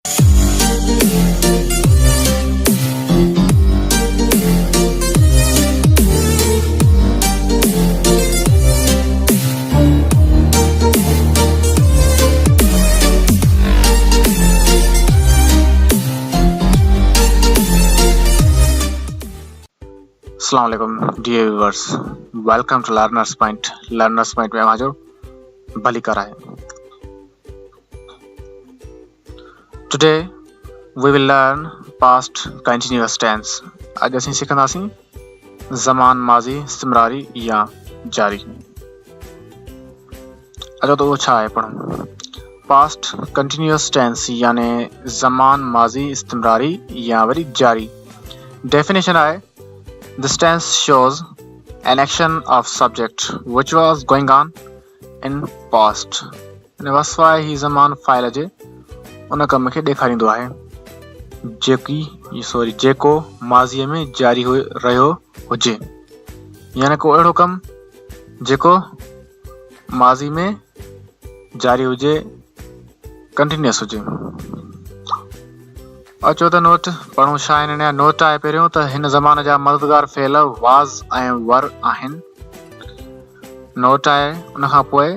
Assalamualaikum dear viewers, welcome to Learner's Point. Learner's Point में हाजिर भली कराए. Today we will learn past continuous tense. आज असीं सिखंदासीं ज़मान माज़ी इस्तिमरारी या जारी. अचो तो वो छा आहे पढ़ूं. Past continuous tense याने ज़मान माज़ी इस्तिमरारी या वरी जारी. Definition आहे: This tense shows an action of subject which was going on in past. वस्फ़ आहे ही ज़मान फ़ाइल जे उन कम खे ॾेखारींदो आहे जेको माज़ीअ में जारी रहियो हुजे, यानी को अहिड़ो कम जेको माज़ी में जारी हुजे, कंटिन्यूअस हुजे. अचो त नोट पढ़ूं. छा हिन जा नोट आहे. पहिरियों त हिन ज़मान जा मददगार फ़ेल वाज़ ऐं वर आहिनि. नोट आहे. उनखां पोइ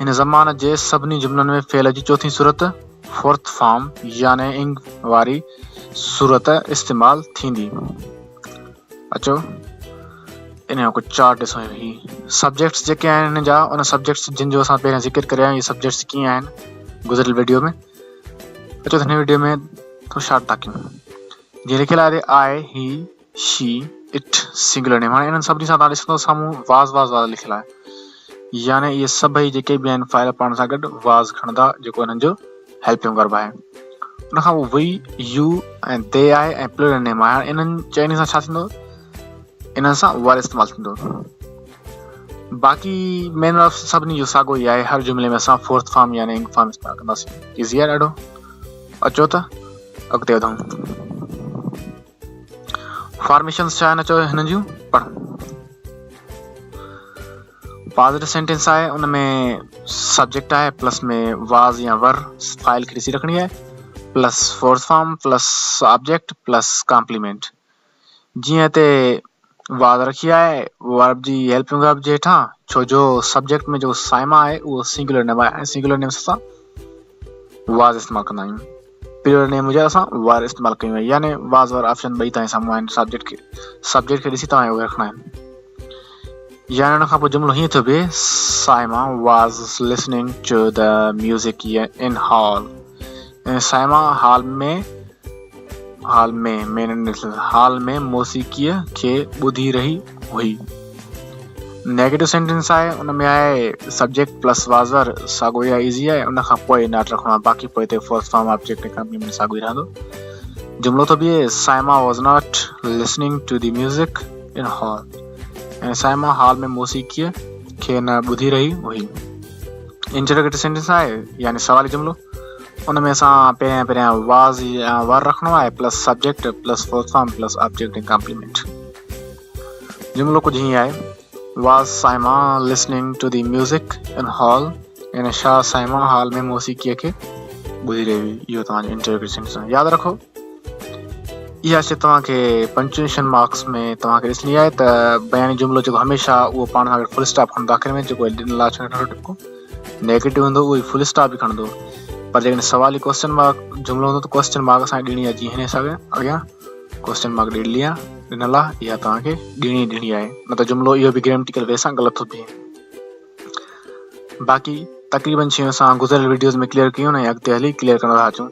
हिन ज़मान जे सभिनी जुमलनि में फ़ेल जी चौथी सूरत फोर्थ फॉर्म याने इंग वारी सूरत इस्तेमाल थींदी. अचो इन जो कुझु चार्ट ॾिसो. ही सब्जेक्ट्स जेके आहिनि हिन जा, उन सब्जेक्ट्स जिन जो असां पहिरियों ज़िक्र करिया, इहे सब्जेक्ट्स कीअं आहिनि गुज़िरियल वीडियो में. अचो त हिन वीडियो में तो शार्ट ताकियूं. जीअं लिखियल आहे आई, ही, शी, इट, सिंगुलर नेम. हाणे इन्हनि सभिनी सां तव्हां ॾिसंदो साम्हूं वाज़ लिखियल आहे, यानी इहे सभई जेके बि आहिनि फ़ाइल पाण सां गॾु वाज़ खणंदा, जेको हिननि जो हेल्पिंग वर्ब आहे. उनखां पोइ वी, यू ऐं दे आहे ऐं प्लूरल नेम आहे. हाणे इन्हनि चइनी सां छा थींदो? इन्हनि सां वर इस्तेमालु थींदो. बाक़ी मेन वर्ब सभिनी जो साॻियो ई आहे. हर जुमिले में असां फोर्थ फॉर्म यानी इंग फॉर्म इस्तेमालु कंदासीं. ईज़ी आहे ॾाढो. अचो त अॻिते वधूं. फॉर्मेशन्स छा आहिनि अचो हिन जूं पढ़ूं. पॉजिटिव सेंटेंस आहे, उन में सब्जेक्ट आहे, प्लस में वाज़ या वर फाइल खे ॾिसी रखणी आहे, plus fourth form plus object plus complement. जीअं हिते वाज़ रखी आहे वर्ब जी हेल्पिंग वर्ब जे हेठां, छो जो सब्जेक्ट में जो साइमा आहे उहो सिंगुलर नेम आहे ऐं सिंगुलर नेम सां वाज़ इस्तेमालु कंदा आहियूं. प्लूरल नेम हुजे असां वर इस्तेमालु कयूं आहे, यानी वाज़ वर ऑप्शन ॿई तव्हां साम्हूं आहिनि. सब्जेक्ट खे ॾिसी तव्हां उहे रखणा आहिनि. यानी उन खां पोइ जुमिलो हीअं थो बीहे: Saima was listening to the music in hall. Saima hall में मौसीक़ीअ खे ॿुधी रही हुई. नेगेटिव सेंटेंस आहे, उन में आहे सब्जेक्ट प्लस वाज़ वर साॻियो ई आहे, ईज़ी आहे. उन खां पोइ नॉट रखणो आहे. बाक़ी पोइ हिते फोर्थ फॉर्म ऑब्जेक्ट ऐं कॉम्प्लीमेंट साॻियो ई रहंदो. जुमिलो थो बीहे: Saima was not listening to the music in hall. ऐं साइमा हाल में मौसीक़ीअ खे न ॿुधी रही हुई. इंटरोगेटिव सेंटेंस आहे, यानी सवाली जुमिलो. उन में असां पहिरियां वाज़ या वर रखणो आहे, plus subject plus fourth form plus object ऐं कॉम्प्लीमेंट. जुमिलो कुझु हीअं आहे: Was Saima listening to the music in hall? यानी छा साइमा हाल में मौसीक़ीअ खे ॿुधी रही हुई. इहो तव्हांजो इंटरव्यू सेंटेंस आहे. यादि रखो, इहा शइ तव्हांखे पंक्चुएशन मार्क्स में तव्हांखे ॾिसणी आहे त बयानी जुमिलो जेको हमेशह उहो पाण सां गॾु फुल स्टॉप खणंदो आख़िर में. जेको ॾिनल आहे छोटो टिपको नेगेटिव हूंदो उहो फुल स्टॉप बि खणंदो. पर जेकॾहिं सवाली क्वेश्चन मार्क जुमिलो हूंदो त क्वेश्चन मार्क असांखे ॾियणी आहे. जीअं हिन हिसाब अॻियां क्वेश्चन मार्क ॾिनल आहे, इहा तव्हांखे ॾियणी आहे. न त जुमिलो इहो बि ग्रामेटिकल वे सां ग़लति थो थिए. बाक़ी तक़रीबन शयूं असां गुज़िरियल वीडियोज़ में क्लियर कयूं ऐं अॻिते हली क्लियर कंदा था अचूं.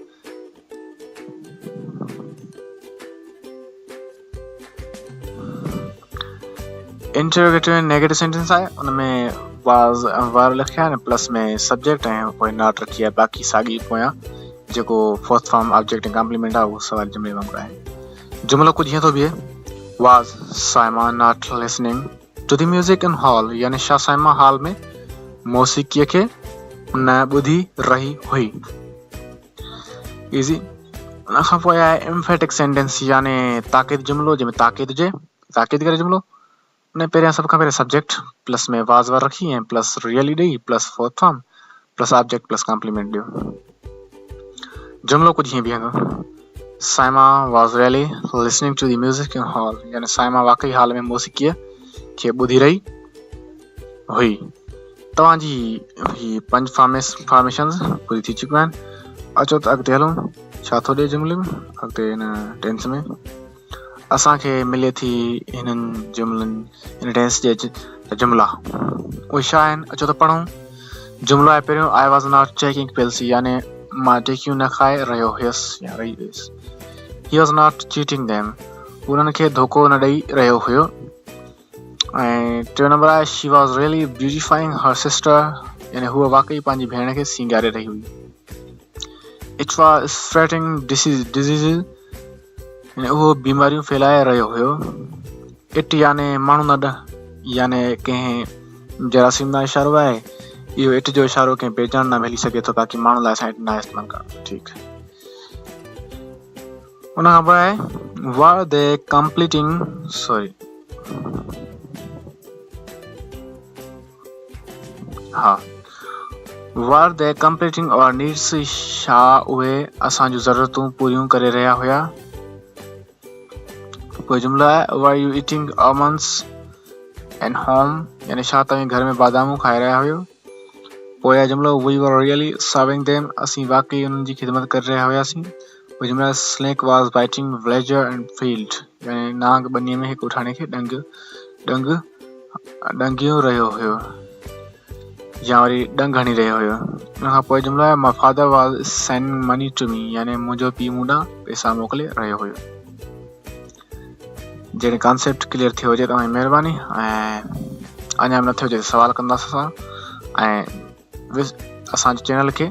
इंटरोगेटिव नेगेटिव सेंटेंस आहे, उन में वाज़ वर लिखिया आहिनि, प्लस में सब्जेक्ट ऐं पोइ नॉट रखी आहे. बाक़ी साॻी पोयां जेको फोर्थ फॉर्म ऑब्जेक्ट ऐं कॉम्प्लीमेंट आहे उहो सवाल जुमिले वांगुरु आहे. जुमिलो कुझु हीअं थो बीहे: Was Saima not listening to the music in hall? यानी छा साइमा हाल में मौसीक़ीअ खे न ॿुधी रही हुई. ईज़ी. उन खां पोइ आहे एम्फेटिक सेंटेंस, यानी ताक़ीद जुमिलो, जंहिंमें ताक़ीद हुजे, ताक़ीद करे जुमिलो. उन पहिरियां सभ खां पहिरियों सब्जेक्ट प्लस में वाज़ वर रखी ऐं प्लस रियली ॾेई plus fourth form plus object plus complement ॾियो. जुमलो कुछ हीअं बीहंदो Saima was really listening to the music in hall यानी साइमा वाकई हाल में मौसीक़ीअ खे ॿुधी रही हुई तव्हांजी ही 5 फॉर्मेशंस पूरी थी चुकियूं आहिनि अचो त अॻिते हलूं छा थो ॾिए जुमिले में अॻिते हिन टेंस में असांखे मिले थी हिननि जुमिलनि हिन टेंस जे जुमिला उहे छा आहिनि अचो त पढ़ूं जुमिलो आहे पहिरियों I was not checking pills यानी मां टिकियूं न खाए रहियो हुयसि या रही हुयसि he was not cheating them उन्हनि खे धोखो न ॾेई रहियो हुयो ऐं टियों नंबर आहे she was really beautifying her sister यानी हूअ वाकई पंहिंजी भेण खे सींगारे रही हुई इट वॉज स्प्रेडिंग डिसीज़ यानी उहो बीमारियूं फैलाए रहियो हुयो इट याने माण्हू न याने कंहिं जरासीम जो इशारो आहे इहो इट जो इशारो कंहिं पहचान न मिली सघे थो ताकी माण्हू लाइ असां इट न इस्तेमालु करणु ठीकु उन खां पोइ आहे वर दे कंप्लीटिंग वर दे कंप्लीटिंग और नीड्स छा उहे असांजूं ज़रूरतूं पूरियूं करे रहिया हुया कोई जुमिलो आहे were you eating almonds and home यानी छा तव्हां घर में बादामूं खाए रहिया हुयो पोइ आहे जुमिलो we were really serving them असीं वाकई उन्हनि जी ख़िदमत करे रहिया हुयासीं पोइ जुमिलो आहे snake was biting villager and field यानी नांग ॿनीअ में हिकु उठाणे खे ॾंगियो रहियो हुयो या वरी ॾंग हणी रहियो हुयो उन खां पोइ जुमिलो आहे my father was sending money to me यानी मुंहिंजो पीउ मूं ॾांहुं पैसा मोकिले रहियो हुयो जॾहिं कॉन्सेप्ट क्लियर थियो हुजे तव्हांजी महिरबानी ऐं अञा बि न थियो हुजे सवाल कंदासीं असां ऐं असांजे चैनल खे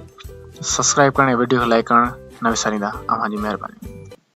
सब्सक्राइब करण ऐं वीडियो खे लाइक करणु न विसारींदा अव्हांजी महिरबानी